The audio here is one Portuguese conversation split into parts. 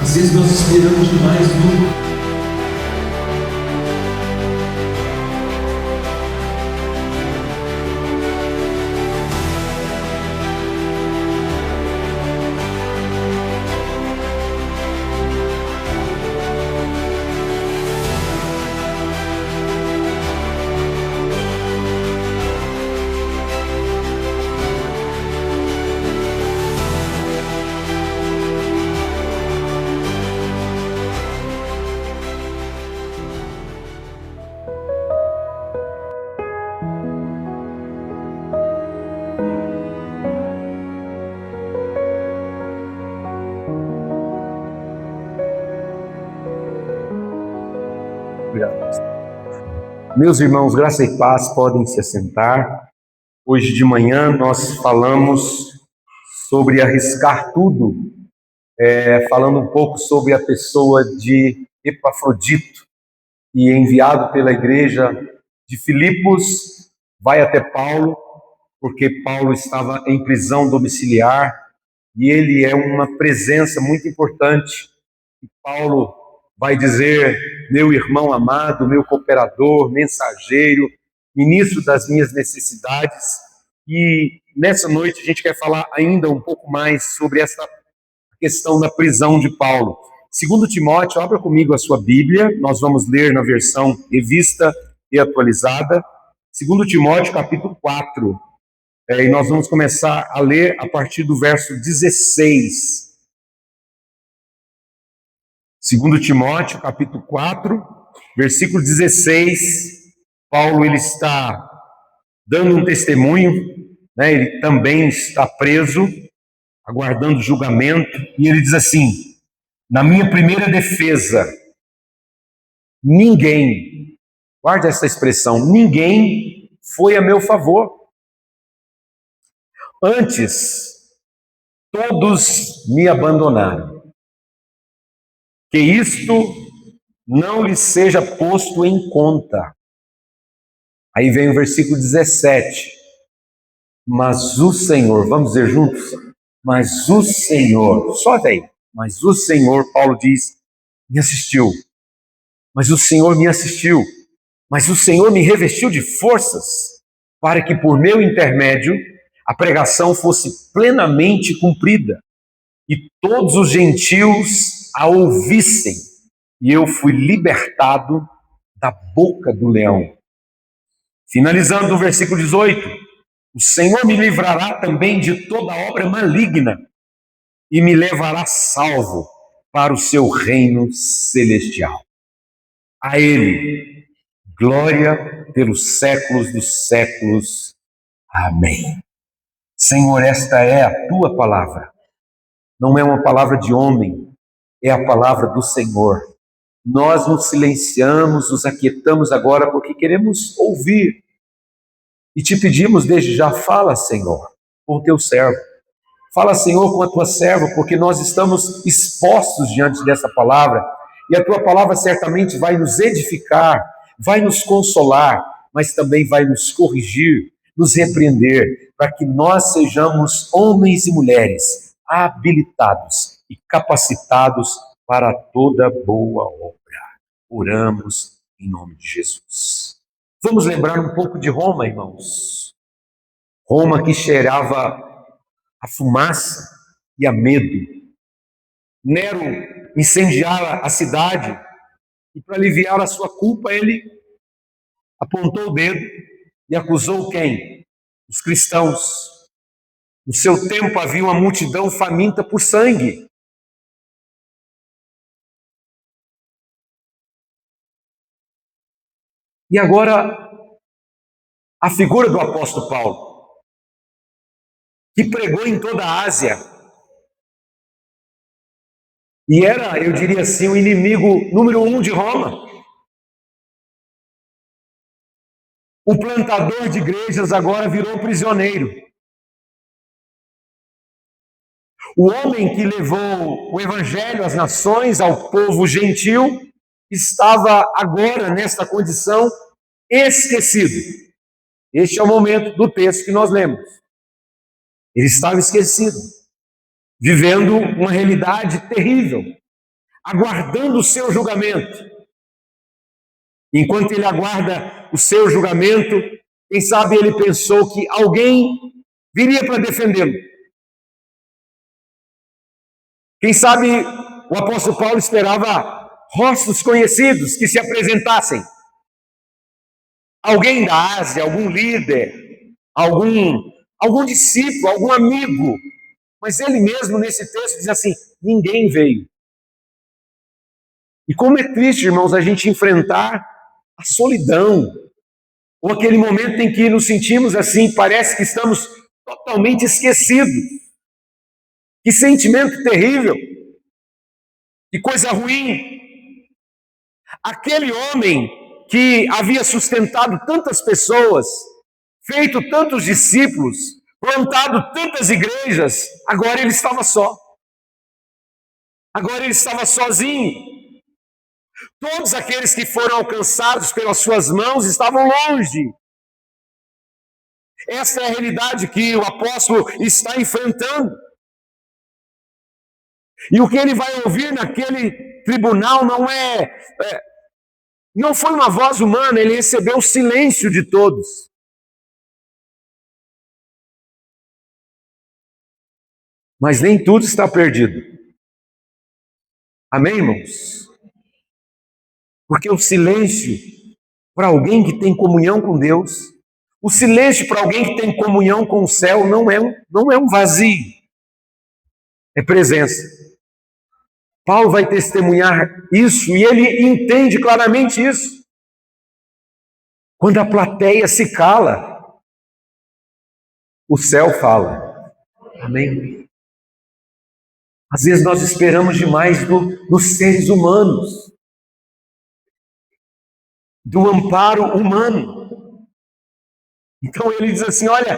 Às vezes nós esperamos demais no Meus irmãos, graça e paz, podem se assentar. Hoje de manhã nós falamos sobre arriscar tudo, falando um pouco sobre a pessoa de Epafrodito, que enviado pela igreja de Filipos, vai até Paulo, porque Paulo estava em prisão domiciliar, e ele é uma presença muito importante. E Paulo vai dizer: meu irmão amado, meu cooperador, mensageiro, ministro das minhas necessidades. E nessa noite a gente quer falar ainda um pouco mais sobre essa questão da prisão de Paulo. Segundo Timóteo, abra comigo a sua Bíblia, nós vamos ler na versão revista e atualizada. Segundo Timóteo, capítulo 4, e nós vamos começar a ler a partir do verso 16. Segundo Timóteo, capítulo 4, versículo 16, Paulo ele está dando um testemunho, né? Ele também está preso, aguardando julgamento, e ele diz assim: na minha primeira defesa, ninguém, guarde essa expressão, ninguém foi a meu favor. Antes, todos me abandonaram. Que isto não lhe seja posto em conta. Aí vem o versículo 17. Mas o Senhor, vamos dizer juntos? Mas o Senhor, só daí, mas o Senhor, Paulo diz, me assistiu. Mas o Senhor me assistiu. Mas o Senhor me revestiu de forças para que por meu intermédio a pregação fosse plenamente cumprida e todos os gentios a ouvissem, e eu fui libertado da boca do leão. Finalizando o versículo 18, o Senhor me livrará também de toda obra maligna e me levará salvo para o seu reino celestial. A Ele, glória pelos séculos dos séculos. Amém. Senhor, esta é a Tua palavra. Não é uma palavra de homem, é a palavra do Senhor. Nós nos silenciamos, nos aquietamos agora porque queremos ouvir. E te pedimos desde já, fala, Senhor, com o teu servo. Fala, Senhor, com a tua serva, porque nós estamos expostos diante dessa palavra. E a tua palavra certamente vai nos edificar, vai nos consolar, mas também vai nos corrigir, nos repreender, para que nós sejamos homens e mulheres habilitados e capacitados para toda boa obra. Oramos em nome de Jesus. Vamos lembrar um pouco de Roma, irmãos. Roma que cheirava a fumaça e a medo. Nero incendiara a cidade e, para aliviar a sua culpa, ele apontou o dedo e acusou quem? Os cristãos. No seu tempo havia uma multidão faminta por sangue. E agora, a figura do apóstolo Paulo, que pregou em toda a Ásia, e era, eu diria assim, o inimigo número 1 de Roma. O plantador de igrejas agora virou prisioneiro. O homem que levou o evangelho às nações, ao povo gentil, estava agora nesta condição esquecido. Este é o momento do texto que nós lemos. Ele estava esquecido, vivendo uma realidade terrível. aguardando o seu julgamento. Enquanto ele aguarda o seu julgamento, quem sabe ele pensou que alguém viria para defendê-lo. Quem sabe o apóstolo Paulo esperava rostos conhecidos que se apresentassem. Alguém da Ásia, algum líder, algum discípulo, algum amigo. Mas ele mesmo nesse texto diz assim, ninguém veio. E como é triste, irmãos, a gente enfrentar a solidão, ou aquele momento em que nos sentimos assim, parece que estamos totalmente esquecidos. Que sentimento terrível, que coisa ruim. Aquele homem que havia sustentado tantas pessoas, feito tantos discípulos, plantado tantas igrejas, agora ele estava só. Agora ele estava sozinho. Todos aqueles que foram alcançados pelas suas mãos estavam longe. Essa é a realidade que o apóstolo está enfrentando. E o que ele vai ouvir naquele tribunal não foi uma voz humana, ele recebeu o silêncio de todos. Mas nem tudo está perdido. Amém, irmãos? Porque o silêncio para alguém que tem comunhão com Deus, o silêncio para alguém que tem comunhão com o céu não é um vazio, é presença. Paulo vai testemunhar isso e ele entende claramente isso. Quando a plateia se cala, o céu fala. Amém? Às vezes nós esperamos demais dos seres humanos, do amparo humano. Então ele diz assim, olha,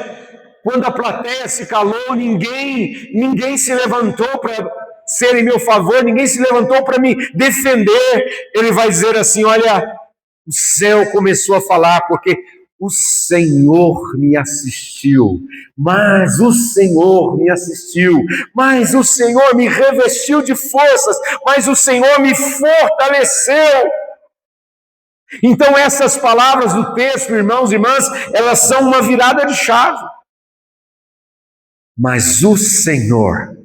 quando a plateia se calou, ninguém se levantou para ser em meu favor, ninguém se levantou para me defender. Ele vai dizer assim, olha, o céu começou a falar, porque o Senhor me assistiu, mas o Senhor me assistiu, mas o Senhor me revestiu de forças, mas o Senhor me fortaleceu. Então essas palavras do texto, irmãos e irmãs, elas são uma virada de chave. Mas o Senhor,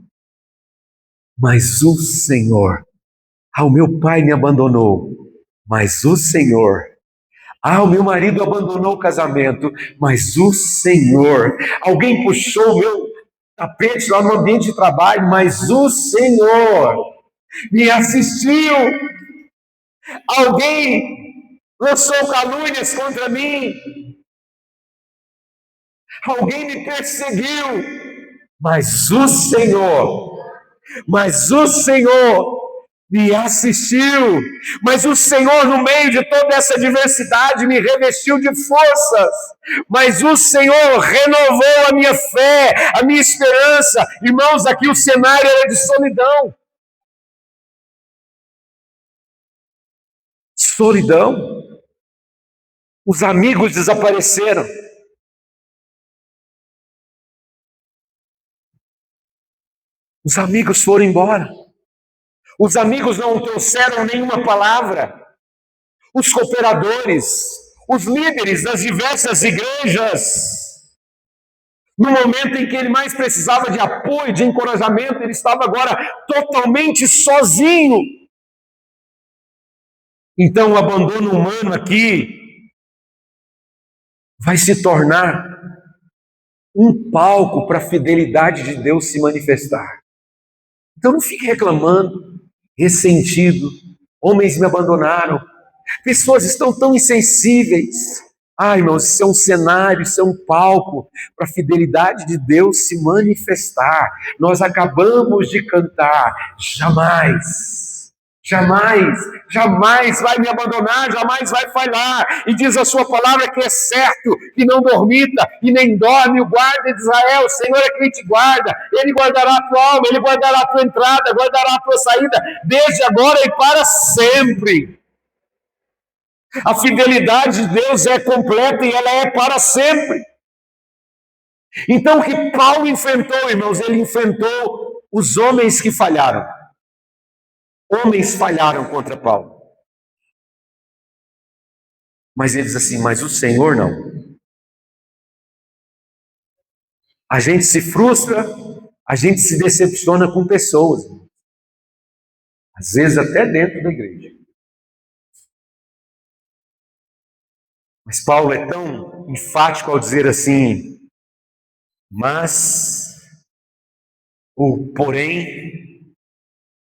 o meu pai me abandonou, mas o Senhor, o meu marido abandonou o casamento, mas o Senhor, alguém puxou o meu tapete lá no ambiente de trabalho, mas o Senhor me assistiu, alguém lançou calúnias contra mim, alguém me perseguiu, mas o Senhor me assistiu, mas o Senhor no meio de toda essa diversidade me revestiu de forças, mas o Senhor renovou a minha fé, a minha esperança. Irmãos, aqui o cenário era de solidão. Solidão. Os amigos desapareceram. Os amigos foram embora. Os amigos não trouxeram nenhuma palavra. Os cooperadores, os líderes das diversas igrejas, no momento em que ele mais precisava de apoio, de encorajamento, ele estava agora totalmente sozinho. Então o abandono humano aqui vai se tornar um palco para a fidelidade de Deus se manifestar. Então não fique reclamando, ressentido, homens me abandonaram, pessoas estão tão insensíveis. Irmãos, isso é um cenário, isso é um palco para a fidelidade de Deus se manifestar. Nós acabamos de cantar, jamais vai me abandonar, jamais vai falhar. E diz a sua palavra que é certo, que não dormita e nem dorme o guarda de Israel. O Senhor é quem te guarda, Ele guardará a tua alma, Ele guardará a tua entrada, guardará a tua saída, desde agora e para sempre. A fidelidade de Deus é completa e ela é para sempre. Então o que Paulo enfrentou, irmãos, ele enfrentou os homens que falharam. Homens falharam contra Paulo. Mas ele diz assim, mas o Senhor não. A gente se frustra, a gente se decepciona com pessoas. Às vezes até dentro da igreja. Mas Paulo é tão enfático ao dizer assim, mas, porém,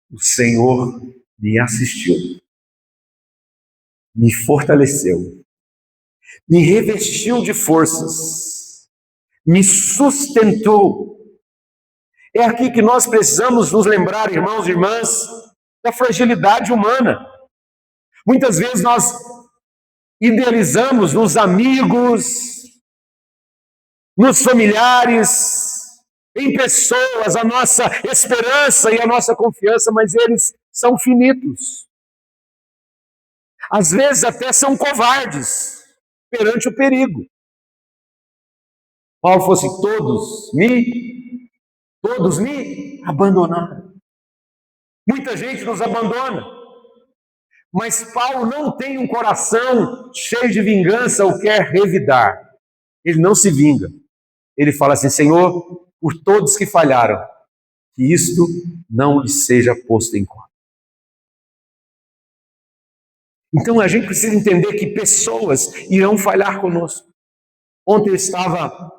o Senhor me assistiu, me fortaleceu, me revestiu de forças, me sustentou. É aqui que nós precisamos nos lembrar, irmãos e irmãs, da fragilidade humana. Muitas vezes nós idealizamos nos amigos, nos familiares, em pessoas, a nossa esperança e a nossa confiança, mas eles são finitos. Às vezes até são covardes perante o perigo. Paulo falou assim, todos me abandonaram. Muita gente nos abandona. Mas Paulo não tem um coração cheio de vingança ou quer revidar. Ele não se vinga. Ele fala assim, Senhor, por todos que falharam, que isto não lhe seja posto em conta. Então a gente precisa entender que pessoas irão falhar conosco. Ontem eu estava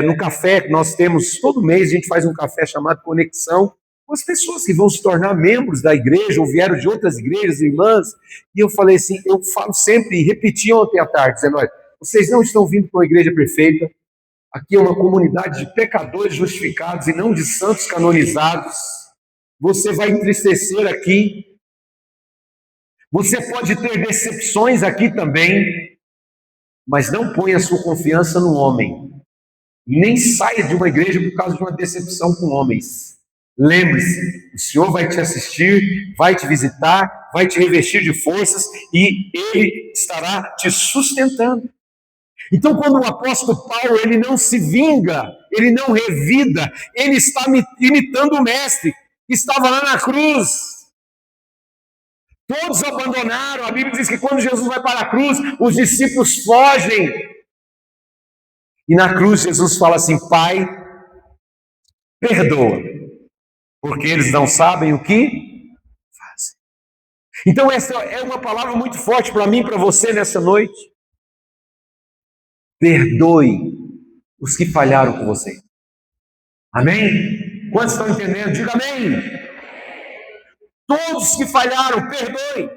no café que nós temos, todo mês a gente faz um café chamado Conexão, com as pessoas que vão se tornar membros da igreja ou vieram de outras igrejas, irmãs, e eu falei assim, eu falo sempre, e repeti ontem à tarde, dizendo, olha, vocês não estão vindo para uma igreja perfeita, aqui é uma comunidade de pecadores justificados e não de santos canonizados, você vai entristecer aqui, você pode ter decepções aqui também, mas não ponha a sua confiança no homem, nem saia de uma igreja por causa de uma decepção com homens. Lembre-se, o Senhor vai te assistir, vai te visitar, vai te revestir de forças e Ele estará te sustentando. Então, quando o apóstolo Paulo, ele não se vinga, ele não revida, ele está imitando o mestre, que estava lá na cruz. Todos abandonaram, a Bíblia diz que quando Jesus vai para a cruz, os discípulos fogem. E na cruz Jesus fala assim, Pai, perdoa, porque eles não sabem o que fazem. Então essa é uma palavra muito forte para mim e para você nessa noite. Perdoe os que falharam com você. Amém? Quantos estão entendendo? Diga amém. Todos que falharam, perdoe.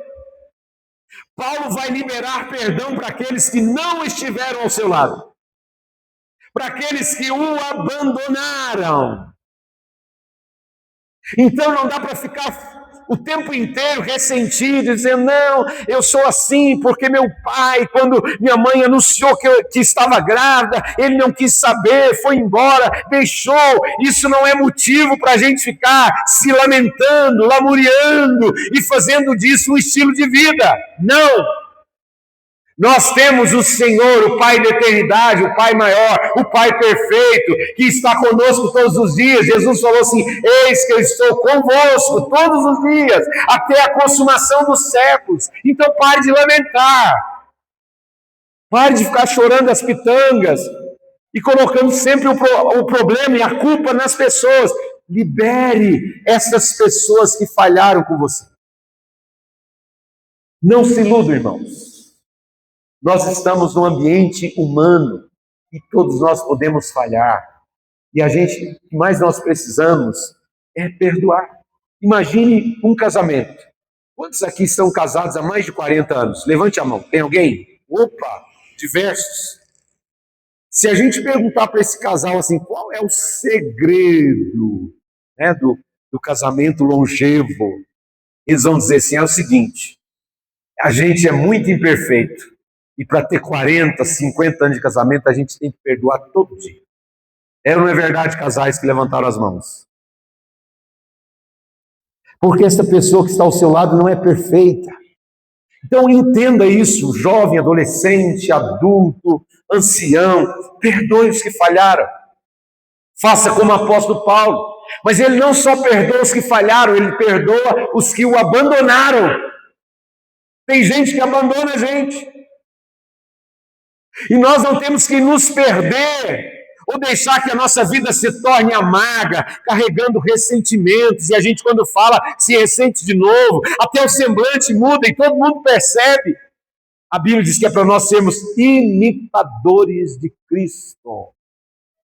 Paulo vai liberar perdão para aqueles que não estiveram ao seu lado. Para aqueles que o abandonaram. Então não dá para ficar o tempo inteiro ressentido, dizendo, não, eu sou assim, porque meu pai, quando minha mãe anunciou que estava grávida, ele não quis saber, foi embora, deixou. Isso não é motivo para a gente ficar se lamentando, lamuriando e fazendo disso um estilo de vida. Não! Nós temos o Senhor, o Pai da eternidade, o Pai maior, o Pai perfeito, que está conosco todos os dias. Jesus falou assim, eis que eu estou convosco todos os dias, até a consumação dos séculos. Então pare de lamentar, pare de ficar chorando as pitangas e colocando sempre o problema e a culpa nas pessoas. Libere essas pessoas que falharam com você. Não se iluda, irmãos. Nós estamos num ambiente humano e todos nós podemos falhar. E o que mais nós precisamos é perdoar. Imagine um casamento. Quantos aqui são casados há mais de 40 anos? Levante a mão. Tem alguém? Opa, diversos. Se a gente perguntar para esse casal assim, qual é o segredo, né, do casamento longevo? Eles vão dizer assim, é o seguinte, a gente é muito imperfeito. E para ter 40, 50 anos de casamento, a gente tem que perdoar todo dia. Não é verdade, casais que levantaram as mãos? Porque essa pessoa que está ao seu lado não é perfeita. Então entenda isso, jovem, adolescente, adulto, ancião, perdoe os que falharam. Faça como o apóstolo Paulo. Mas ele não só perdoa os que falharam, ele perdoa os que o abandonaram. Tem gente que abandona a gente. E nós não temos que nos perder ou deixar que a nossa vida se torne amarga, carregando ressentimentos. E a gente, quando fala, se ressente de novo, até o semblante muda e todo mundo percebe. A Bíblia diz que é para nós sermos imitadores de Cristo.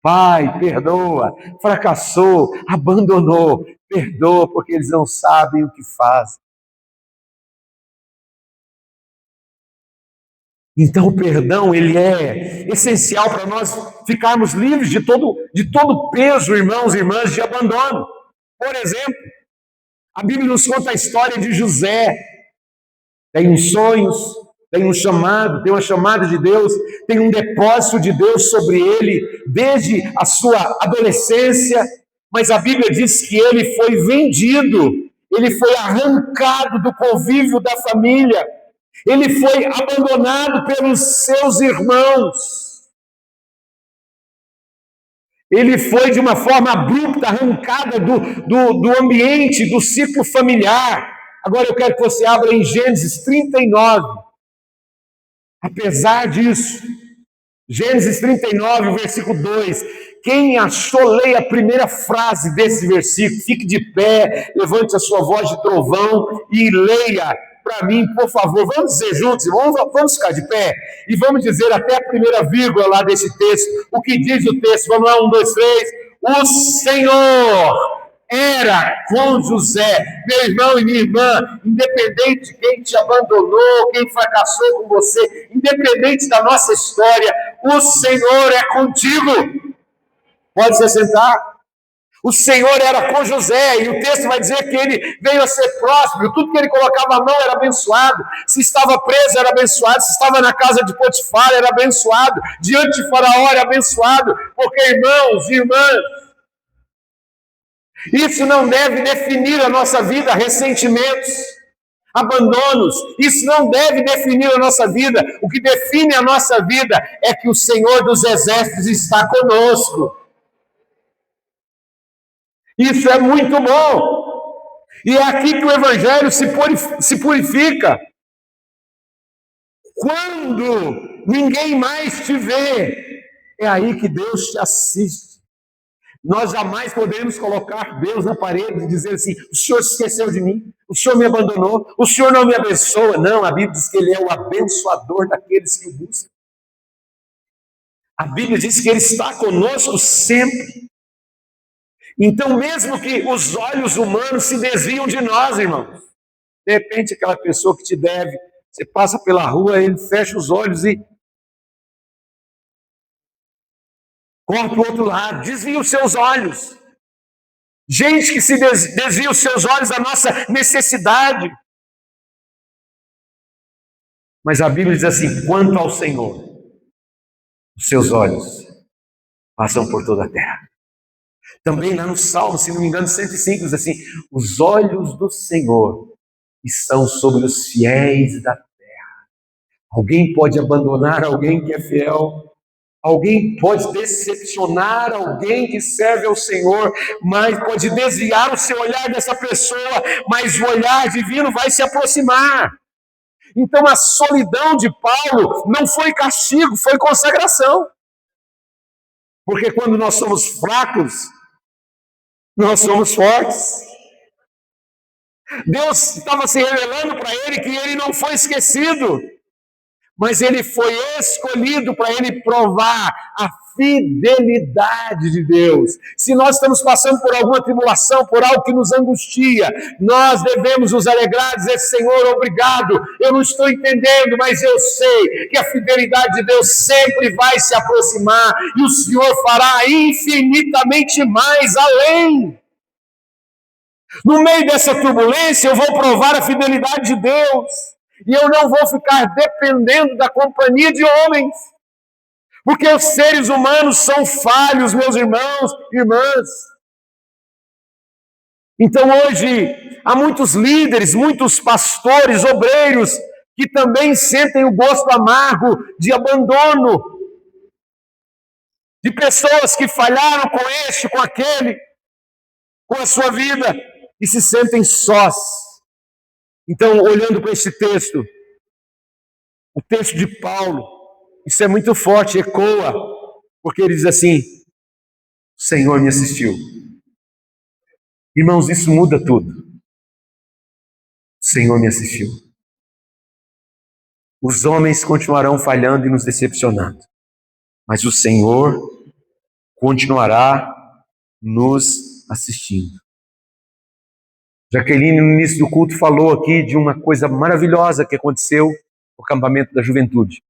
Pai, perdoa, fracassou, abandonou, perdoa, porque eles não sabem o que fazem. Então o perdão, ele é essencial para nós ficarmos livres de todo peso, irmãos e irmãs, de abandono. Por exemplo, a Bíblia nos conta a história de José. Tem uns sonhos, tem um chamado, tem uma chamada de Deus, tem um depósito de Deus sobre ele desde a sua adolescência, mas a Bíblia diz que ele foi vendido, ele foi arrancado do convívio da família, ele foi abandonado pelos seus irmãos. Ele foi de uma forma abrupta, arrancada do ambiente, do ciclo familiar. Agora eu quero que você abra em Gênesis 39. Apesar disso, Gênesis 39, versículo 2. Quem achou, leia a primeira frase desse versículo. Fique de pé, levante a sua voz de trovão e leia para mim, por favor. Vamos dizer juntos, vamos ficar de pé e vamos dizer até a primeira vírgula lá desse texto. O que diz o texto? Vamos lá, 1, 2, 3. O Senhor era com José. Meu irmão e minha irmã, independente de quem te abandonou, quem fracassou com você, independente da nossa história, o Senhor é contigo. Pode se sentar. O Senhor era com José, e o texto vai dizer que ele veio a ser próspero, tudo que ele colocava a mão era abençoado, se estava preso era abençoado, se estava na casa de Potifar era abençoado, diante de Faraó era abençoado, porque irmãos e irmãs, isso não deve definir a nossa vida, ressentimentos, abandonos, isso não deve definir a nossa vida, o que define a nossa vida é que o Senhor dos Exércitos está conosco. Isso é muito bom. E é aqui que o Evangelho se purifica. Quando ninguém mais te vê, é aí que Deus te assiste. Nós jamais podemos colocar Deus na parede e dizer assim, o Senhor se esqueceu de mim, o Senhor me abandonou, o Senhor não me abençoa. Não, a Bíblia diz que Ele é o abençoador daqueles que o buscam. A Bíblia diz que Ele está conosco sempre. Então, mesmo que os olhos humanos se desviam de nós, irmãos, de repente aquela pessoa que te deve, você passa pela rua, ele fecha os olhos e corre para o outro lado, desvia os seus olhos. Gente que se desvia os seus olhos da nossa necessidade. Mas a Bíblia diz assim, quanto ao Senhor, os seus olhos passam por toda a terra. Também lá no Salmo, se não me engano, 105, diz assim, os olhos do Senhor estão sobre os fiéis da terra. Alguém pode abandonar alguém que é fiel, alguém pode decepcionar alguém que serve ao Senhor, mas pode desviar o seu olhar dessa pessoa, mas o olhar divino vai se aproximar. Então a solidão de Paulo não foi castigo, foi consagração. Porque quando nós somos fracos, nós somos fortes. Deus estava se revelando para ele que ele não foi esquecido, mas ele foi escolhido para ele provar a fidelidade de Deus. Se nós estamos passando por alguma tribulação, por algo que nos angustia, nós devemos nos alegrar e dizer, Senhor, obrigado, eu não estou entendendo, mas eu sei que a fidelidade de Deus sempre vai se aproximar e o Senhor fará infinitamente mais além. No meio dessa turbulência, eu vou provar a fidelidade de Deus. E eu não vou ficar dependendo da companhia de homens. Porque os seres humanos são falhos, meus irmãos e irmãs. Então hoje, há muitos líderes, muitos pastores, obreiros, que também sentem o gosto amargo de abandono. De pessoas que falharam com este, com aquele. com a sua vida e se sentem sós. Então, olhando para esse texto, o texto de Paulo, isso é muito forte, ecoa, porque ele diz assim: o Senhor me assistiu. Irmãos, isso muda tudo. O Senhor me assistiu. Os homens continuarão falhando e nos decepcionando, mas o Senhor continuará nos assistindo. Jaqueline, no início do culto, falou aqui de uma coisa maravilhosa que aconteceu no acampamento da juventude.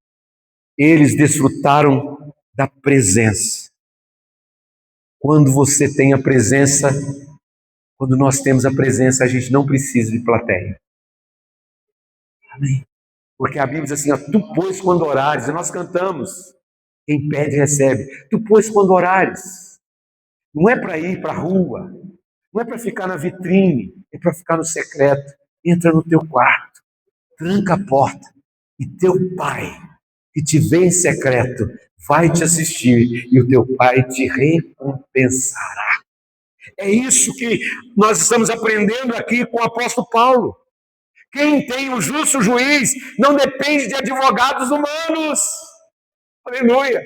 Eles desfrutaram da presença. Quando você tem a presença, quando nós temos a presença, a gente não precisa de plateia. Amém? Porque a Bíblia diz assim, ó, tu pois quando orares, e nós cantamos, quem pede recebe. Tu pois quando orares. Não é para ir para a rua, não é para ficar na vitrine, é para ficar no secreto. Entra no teu quarto, tranca a porta, e teu pai, que te vê em secreto, vai te assistir, e o teu pai te recompensará. É isso que nós estamos aprendendo aqui com o apóstolo Paulo. Quem tem o justo juiz não depende de advogados humanos. Aleluia.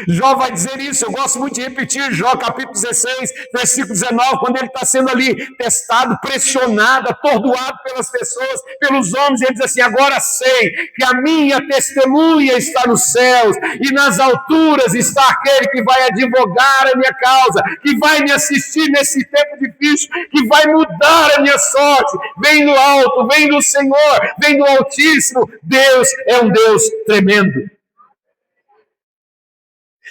Jó vai dizer isso, eu gosto muito de repetir, Jó capítulo 16, versículo 19, quando ele está sendo ali testado, pressionado, atordoado pelas pessoas, pelos homens, ele diz assim, agora sei que a minha testemunha está nos céus, e nas alturas está aquele que vai advogar a minha causa, que vai me assistir nesse tempo difícil, que vai mudar a minha sorte, vem do alto, vem do Senhor, vem do Altíssimo, Deus é um Deus tremendo.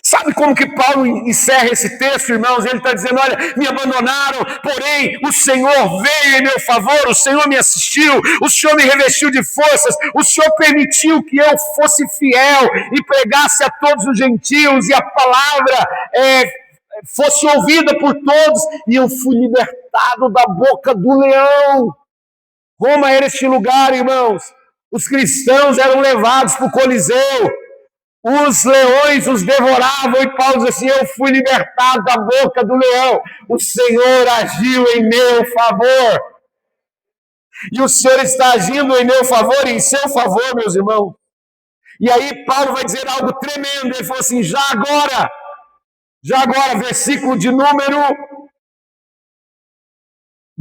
Sabe como que Paulo encerra esse texto, irmãos? Ele está dizendo, olha, me abandonaram, porém o Senhor veio em meu favor, o Senhor me assistiu, o Senhor me revestiu de forças, o Senhor permitiu que eu fosse fiel e pregasse a todos os gentios e a palavra fosse ouvida por todos e eu fui libertado da boca do leão. Roma era este lugar, irmãos. Os cristãos eram levados para o Coliseu. Os leões os devoravam e Paulo diz assim, eu fui libertado da boca do leão. O Senhor agiu em meu favor. E o Senhor está agindo em meu favor e em seu favor, meus irmãos. E aí Paulo vai dizer algo tremendo. Ele falou assim, já agora, versículo de número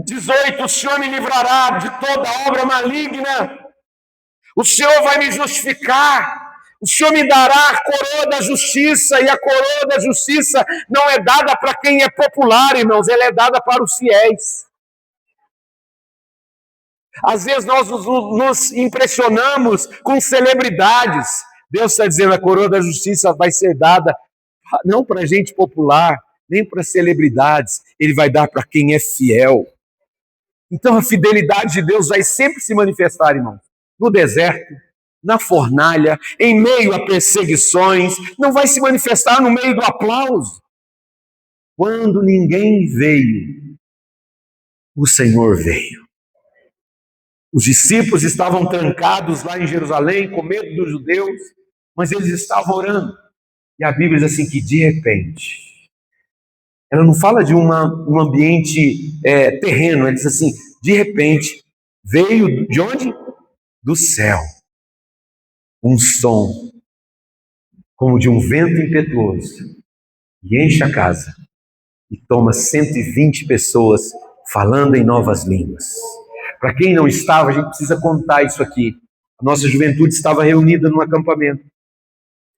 18, o Senhor me livrará de toda obra maligna. O Senhor vai me justificar. O Senhor me dará a coroa da justiça, e a coroa da justiça não é dada para quem é popular, irmãos, ela é dada para os fiéis. Às vezes nós nos impressionamos com celebridades. Deus está dizendo, a coroa da justiça vai ser dada não para gente popular, nem para celebridades, Ele vai dar para quem é fiel. Então a fidelidade de Deus vai sempre se manifestar, irmãos, no deserto, na fornalha, em meio a perseguições, não vai se manifestar no meio do aplauso. Quando ninguém veio, o Senhor veio. Os discípulos estavam trancados lá em Jerusalém, com medo dos judeus, mas eles estavam orando. E a Bíblia diz assim que de repente, ela não fala de um ambiente terreno, ela diz assim, de repente, veio de onde? Do céu. Um som, como de um vento impetuoso, e enche a casa, e toma 120 pessoas falando em novas línguas. Para quem não estava, a gente precisa contar isso aqui. A nossa juventude estava reunida num acampamento.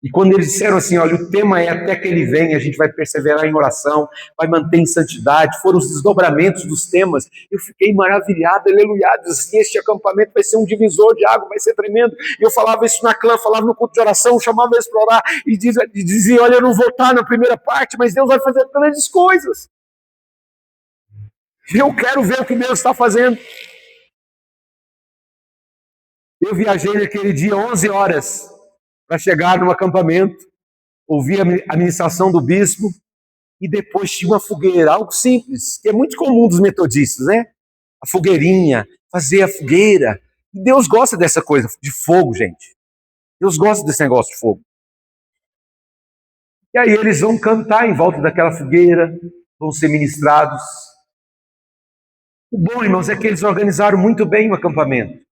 E quando eles disseram assim, olha, o tema é até que ele venha, a gente vai perseverar em oração, vai manter em santidade, foram os desdobramentos dos temas, eu fiquei maravilhado, aleluiado, assim, este acampamento vai ser um divisor de água, vai ser tremendo, e eu falava isso na clã, falava no culto de oração, chamava eles para orar, e dizia, olha, eu não vou estar na primeira parte, mas Deus vai fazer grandes coisas, eu quero ver o que Deus está fazendo. Eu viajei naquele dia 11 horas, para chegar no acampamento, ouvir a ministração do bispo, e depois tinha uma fogueira, algo simples, que é muito comum dos metodistas, né? A fogueirinha, fazer a fogueira. E Deus gosta dessa coisa, de fogo, gente. Deus gosta desse negócio de fogo. E aí eles vão cantar em volta daquela fogueira, vão ser ministrados. O bom, irmãos, é que eles organizaram muito bem o acampamento.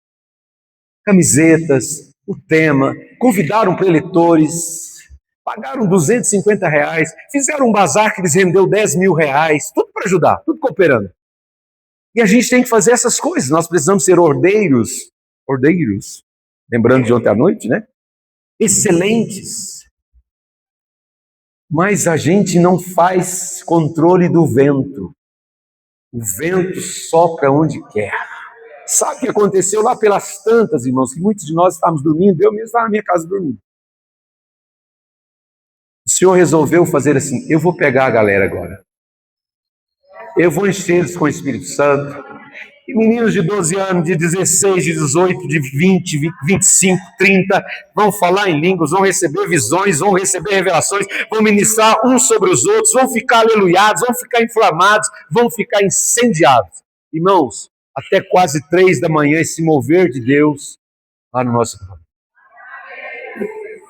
Camisetas, o tema, convidaram preletores, pagaram R$ 250, fizeram um bazar que lhes rendeu R$ 10.000, tudo para ajudar, tudo cooperando. E a gente tem que fazer essas coisas, nós precisamos ser ordeiros, lembrando de ontem à noite, né? Excelentes. Mas a gente não faz controle do vento. O vento sopra onde quer. Sabe o que aconteceu lá pelas tantas, irmãos, que muitos de nós estávamos dormindo, eu mesmo estava na minha casa dormindo. O Senhor resolveu fazer assim, eu vou pegar a galera agora. Eu vou encher eles com o Espírito Santo. E meninos de 12 anos, de 16, de 18, de 20, 25, 30, vão falar em línguas, vão receber visões, vão receber revelações, vão ministrar uns sobre os outros, vão ficar aleluiados, vão ficar inflamados, vão ficar incendiados. Irmãos, até quase 3 da manhã esse mover de Deus lá no nosso campo.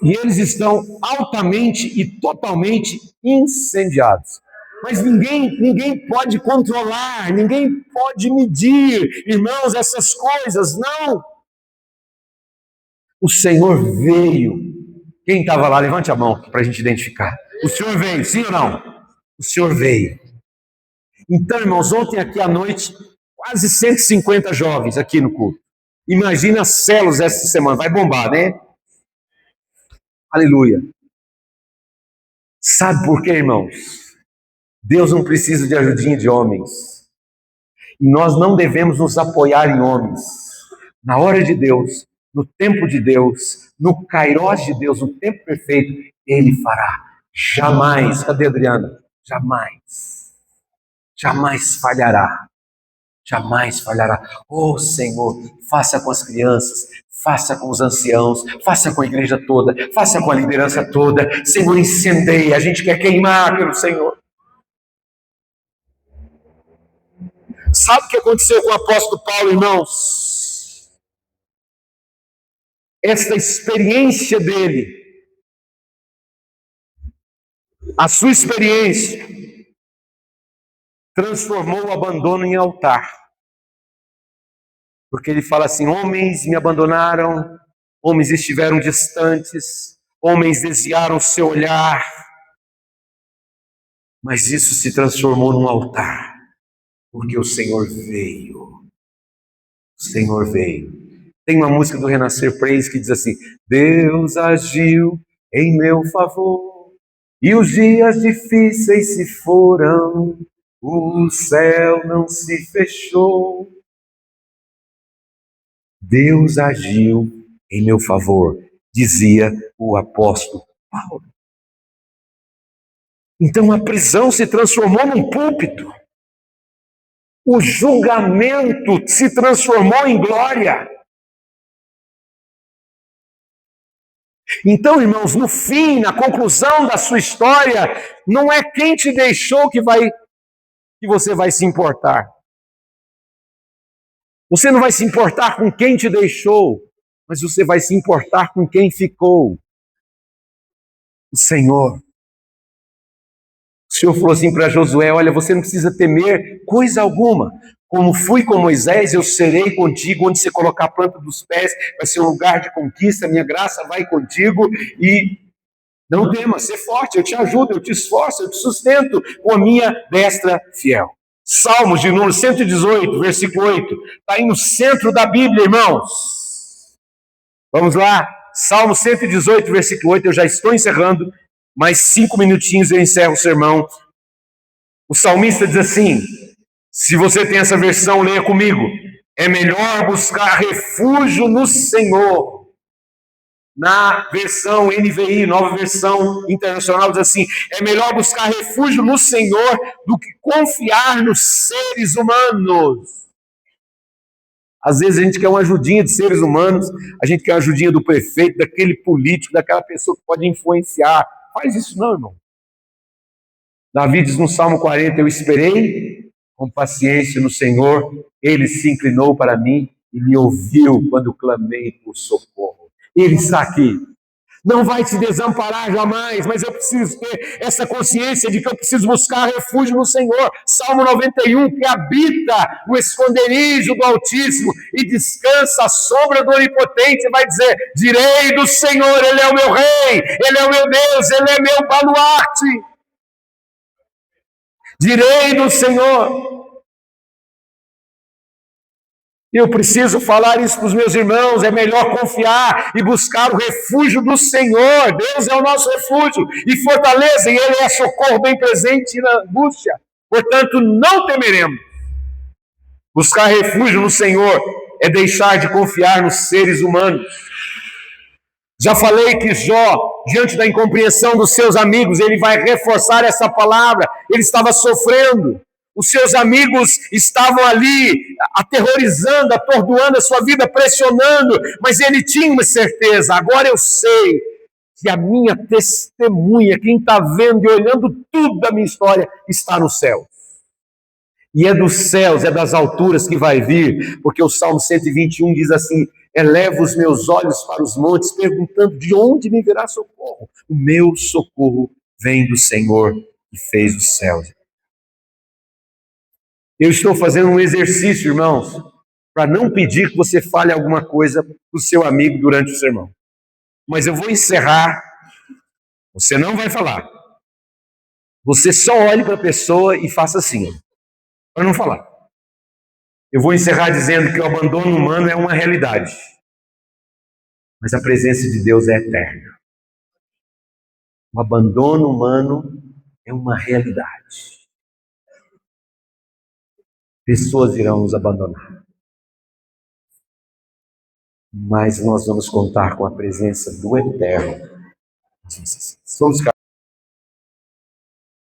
E eles estão altamente e totalmente incendiados. Mas ninguém pode controlar, ninguém pode medir, irmãos, essas coisas, não. O Senhor veio. Quem estava lá, levante a mão para a gente identificar. O Senhor veio, sim ou não? O Senhor veio. Então, irmãos, ontem aqui à noite, quase 150 jovens aqui no culto. Imagina as células essa semana, vai bombar, né? Aleluia. Sabe por quê, irmãos? Deus não precisa de ajudinha de homens. E nós não devemos nos apoiar em homens. Na hora de Deus, no tempo de Deus, no kairós de Deus, no tempo perfeito, Ele fará. Jamais, cadê a Adriana? Jamais falhará. Jamais falhará. Oh Senhor, faça com as crianças, faça com os anciãos, faça com a igreja toda, faça com a liderança toda. Senhor, incendeia, a gente quer queimar pelo Senhor. Sabe o que aconteceu com o apóstolo Paulo, irmãos? Esta experiência dele, a sua experiência, transformou o abandono em altar. Porque ele fala assim, homens me abandonaram, homens estiveram distantes, homens desviaram o seu olhar, mas isso se transformou num altar. Porque o Senhor veio. O Senhor veio. Tem uma música do Renascer Praise que diz assim, Deus agiu em meu favor, e os dias difíceis se foram, o céu não se fechou. Deus agiu em meu favor, dizia o apóstolo Paulo. Então a prisão se transformou num púlpito. O julgamento se transformou em glória. Então, irmãos, no fim, na conclusão da sua história, não é quem te deixou que você vai se importar. Você não vai se importar com quem te deixou, mas você vai se importar com quem ficou. O Senhor. O Senhor falou assim para Josué, olha, você não precisa temer coisa alguma. Como fui com Moisés, eu serei contigo, onde você colocar a planta dos pés, vai ser um lugar de conquista, minha graça vai contigo, e não tema, ser forte, eu te ajudo, eu te esforço, eu te sustento com a minha destra fiel. Salmos de número 118, versículo 8, está aí no centro da Bíblia, irmãos. Vamos lá, Salmo 118, versículo 8, eu já estou encerrando, mais 5 minutinhos eu encerro o sermão. O salmista diz assim, se você tem essa versão, leia comigo. É melhor buscar refúgio no Senhor. Na versão NVI, nova versão internacional, diz assim, é melhor buscar refúgio no Senhor do que confiar nos seres humanos. Às vezes a gente quer uma ajudinha de seres humanos, a gente quer uma ajudinha do prefeito, daquele político, daquela pessoa que pode influenciar. Faz isso não, irmão. Davi diz no Salmo 40, eu esperei com paciência no Senhor, Ele se inclinou para mim e me ouviu quando clamei por socorro. Ele está aqui. não vai te desamparar jamais, mas eu preciso ter essa consciência de que eu preciso buscar refúgio no Senhor. Salmo 91, que habita no esconderijo do Altíssimo e descansa à sombra do Onipotente, vai dizer: direi do Senhor, Ele é o meu Rei, Ele é o meu Deus, Ele é meu baluarte. Direi do Senhor. Eu preciso falar isso para os meus irmãos, é melhor confiar e buscar o refúgio do Senhor. Deus é o nosso refúgio e fortaleza, e Ele é socorro bem presente na angústia. Portanto, não temeremos. Buscar refúgio no Senhor é deixar de confiar nos seres humanos. Já falei que Jó, diante da incompreensão dos seus amigos, ele vai reforçar essa palavra, ele estava sofrendo. Os seus amigos estavam ali aterrorizando, atordoando a sua vida, pressionando, mas ele tinha uma certeza: agora eu sei que a minha testemunha, quem está vendo e olhando tudo da minha história, está no céu. E é dos céus, é das alturas que vai vir, porque o Salmo 121 diz assim: eleva os meus olhos para os montes, perguntando de onde me virá socorro. O meu socorro vem do Senhor que fez os céus. Eu estou fazendo um exercício, irmãos, para não pedir que você fale alguma coisa para o seu amigo durante o sermão. Mas eu vou encerrar, você não vai falar. Você só olhe para a pessoa e faça assim, para não falar. Eu vou encerrar dizendo que o abandono humano é uma realidade, mas a presença de Deus é eterna. O abandono humano é uma realidade. Pessoas irão nos abandonar, mas nós vamos contar com a presença do Eterno. Vamos